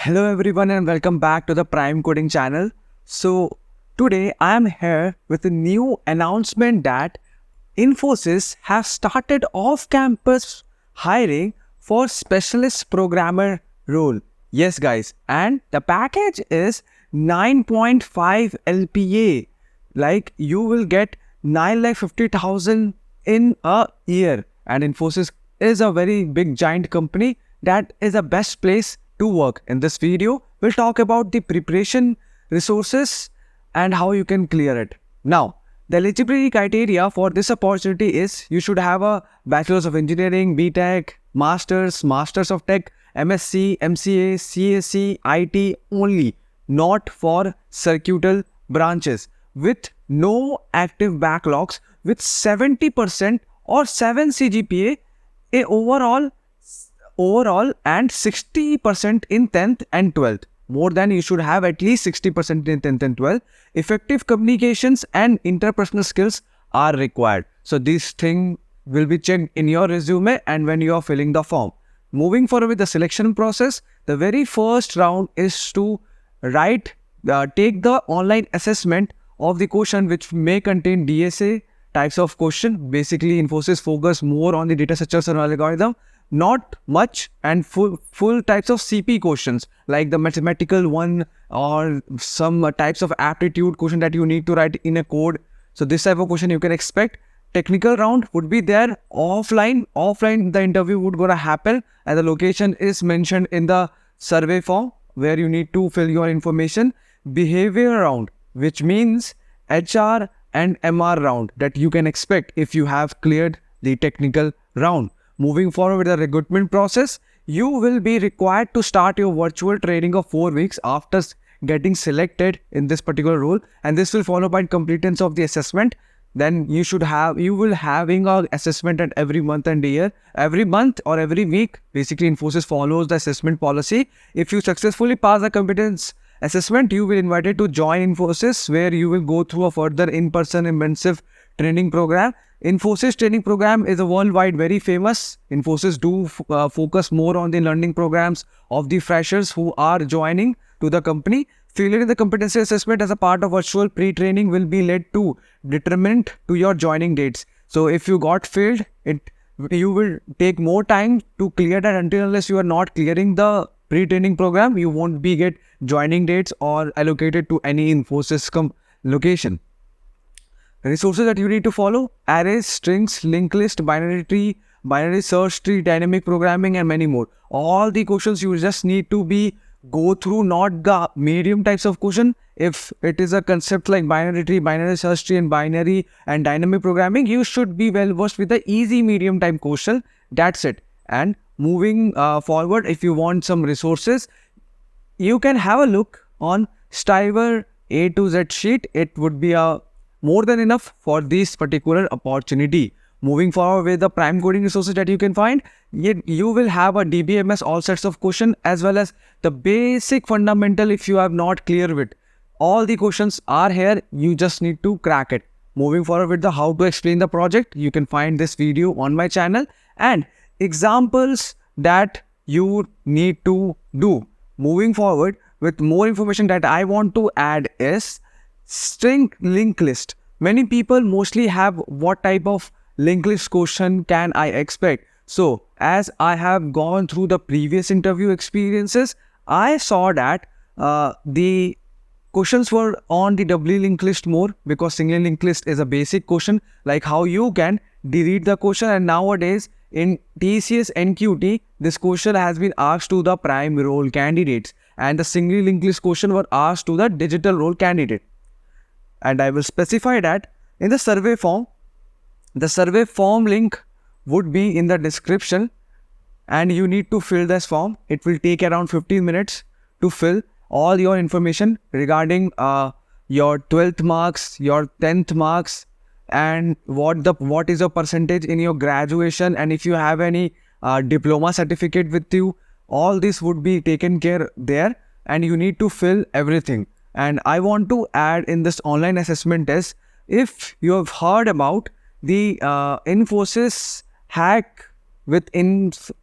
Hello everyone and welcome back to the Prime Coding channel. So today I am here with a new announcement that Infosys has started off-campus hiring for specialist programmer role. Yes guys, and the package is 9.5 LPA. Like you will get 9,50,000 in a year, and Infosys is a very big giant company that is the best place to work. In this video, we'll talk about the preparation resources and how you can clear it. Now, the eligibility criteria for this opportunity is you should have a Bachelor's of Engineering, BTech, Masters of Tech, MSc, MCA, CSc, IT only, not for circuital branches, with no active backlogs, with 70% or 7 CGPA, a overall and 60% in 10th and 12th. More than you should have at least 60% in 10th and 12th. Effective communications and interpersonal skills are required. So this thing will be checked in your resume and when you are filling the form. Moving forward with the selection process, the very first round is to take the online assessment of the question, which may contain DSA types of question. Basically, Infosys focus more on the data structures and algorithm, not much, and full types of CP questions like the mathematical one or some types of aptitude question that you need to write in a code. So this type of question you can expect. Technical round would be there offline. The interview would gonna happen and the location is mentioned in the survey form where you need to fill your information. Behavior round, which means HR and MR round that you can expect if you have cleared the technical round. Moving forward with the recruitment process, you will be required to start your virtual training of 4 weeks after getting selected in this particular role, and this will follow by completeness of the assessment. Then you will having a assessment at every month and year, every month or every week. Basically, Infosys follows the assessment policy. If you successfully pass the competence assessment, you will be invited to join Infosys, where you will go through a further in-person immersive training program. Infosys training program is a worldwide very famous. Infosys do focus more on the learning programs of the freshers who are joining to the company. Failure in the competency assessment as a part of virtual pre-training will be led to determinant to your joining dates. So if you got failed, you will take more time to clear that. Unless you are not clearing the pre-training program, you won't be get joining dates or allocated to any Infosys location. Resources that you need to follow: arrays, strings, linked list, binary tree, binary search tree, dynamic programming, and many more. All the questions you just need to go through, not the medium types of question. If it is a concept like binary tree, binary search tree, and binary and dynamic programming, you should be well versed with the easy medium type question. That's it. And moving forward, if you want some resources, you can have a look on Stiver A to Z sheet. It would be more than enough for this particular opportunity. Moving forward with the prime coding resources that you can find, you will have a DBMS, all sets of question, as well as the basic fundamental. If you have not clear with all the questions are here, you just need to crack it. Moving forward with the how to explain the project, you can find this video on my channel and examples that you need to do. Moving forward with more information that I want to add is string linked list. Many people mostly have what type of linked list question can I expect. So as I have gone through the previous interview experiences, I saw that the questions were on the doubly linked list more, because single linked list is a basic question like how you can delete the question, and nowadays in TCS NQT this question has been asked to the prime role candidates, and the single linked list question were asked to the digital role candidate. And I will specify that in the survey form. The survey form link would be in the description and you need to fill this form. It will take around 15 minutes to fill all your information regarding your 12th marks, your 10th marks, and what is your percentage in your graduation, and if you have any diploma certificate with you. All this would be taken care there and you need to fill everything. And I want to add in this online assessment test, if you have heard about the Infosys hack with InfyQ,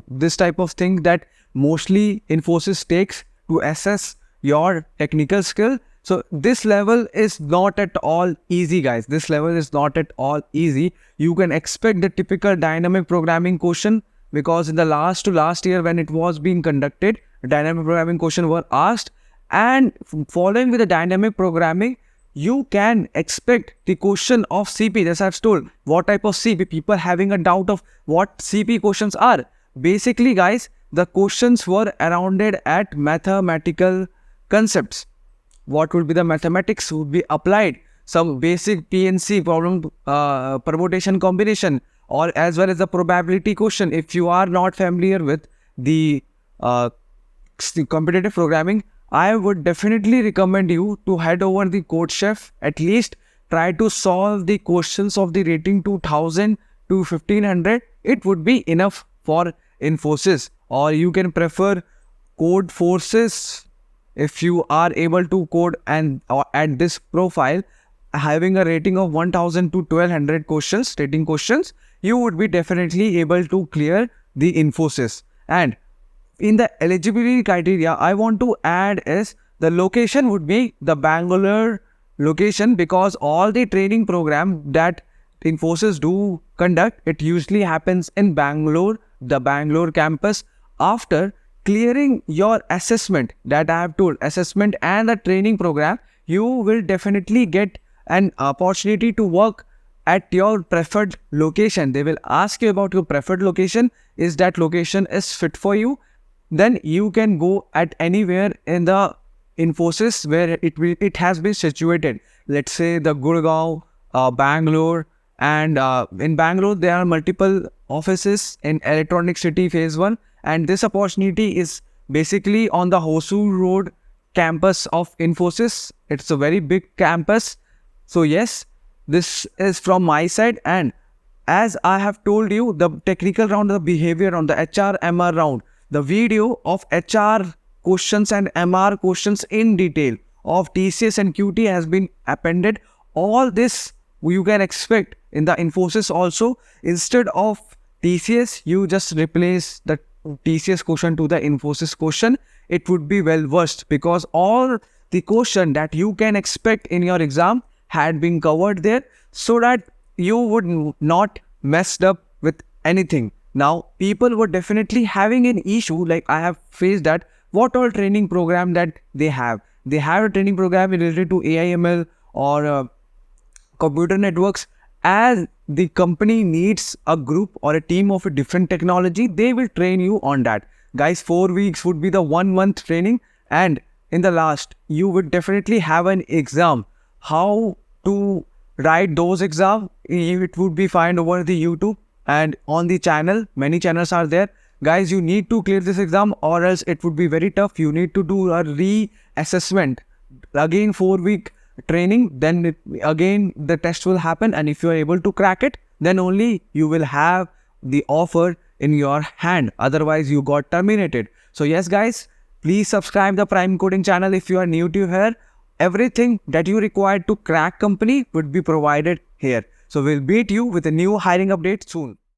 this type of thing that mostly Infosys takes to assess your technical skill. So this level is not at all easy, guys. This level is not at all easy. You can expect the typical dynamic programming question, because in the last to last year when it was being conducted, dynamic programming question were asked, and following with the dynamic programming, you can expect the question of CP. As I've told, what type of CP, people having a doubt of what CP questions are. Basically, guys, the questions were surrounded at mathematical concepts. What would be the mathematics would be applied, some basic PNC problem, permutation combination, or as well as the probability question. If you are not familiar with the competitive programming, I would definitely recommend you to head over the CodeChef. At least try to solve the questions of the rating 2000 to 1500. It would be enough for Infosys, or you can prefer Codeforces. If you are able to code and at this profile, having a rating of 1000 to 1200 questions, rating questions, you would be definitely able to clear the Infosys. And in the eligibility criteria, I want to add is the location would be the Bangalore location, because all the training program that Infosys do conduct, it usually happens in Bangalore, the Bangalore campus. After clearing your assessment that I have told, assessment and the training program, you will definitely get an opportunity to work at your preferred location. They will ask you about your preferred location. Is that location is fit for you? Then you can go at anywhere in the Infosys where it has been situated. Let's say the Gurgaon, Bangalore, and in Bangalore there are multiple offices in Electronic City Phase 1, and this opportunity is basically on the Hosur Road campus of Infosys. It's a very big campus. So yes, this is from my side, and as I have told you, the technical round, the behavior round, the HR MR round, the video of HR questions and MR questions in detail of TCS and QT has been appended. All this you can expect in the Infosys also. Instead of TCS, you just replace the TCS question to the Infosys question. It would be well versed, because all the question that you can expect in your exam had been covered there, so that you would not messed up with anything. Now, people were definitely having an issue, like I have faced that, what all training program that they have. They have a training program related to AI/ML or computer networks. As the company needs a group or a team of a different technology, they will train you on that. Guys, 4 weeks would be the 1 month training, and in the last, you would definitely have an exam. How to write those exams, it would be found over the YouTube and on the channel. Many channels are there. Guys, you need to clear this exam, or else it would be very tough. You need to do a reassessment. Again, 4-week training, then again the test will happen, and if you are able to crack it, then only you will have the offer in your hand. Otherwise, you got terminated. So yes, guys, please subscribe the Prime Coding channel if you are new to here. Everything that you require to crack company would be provided here. So we'll meet you with a new hiring update soon.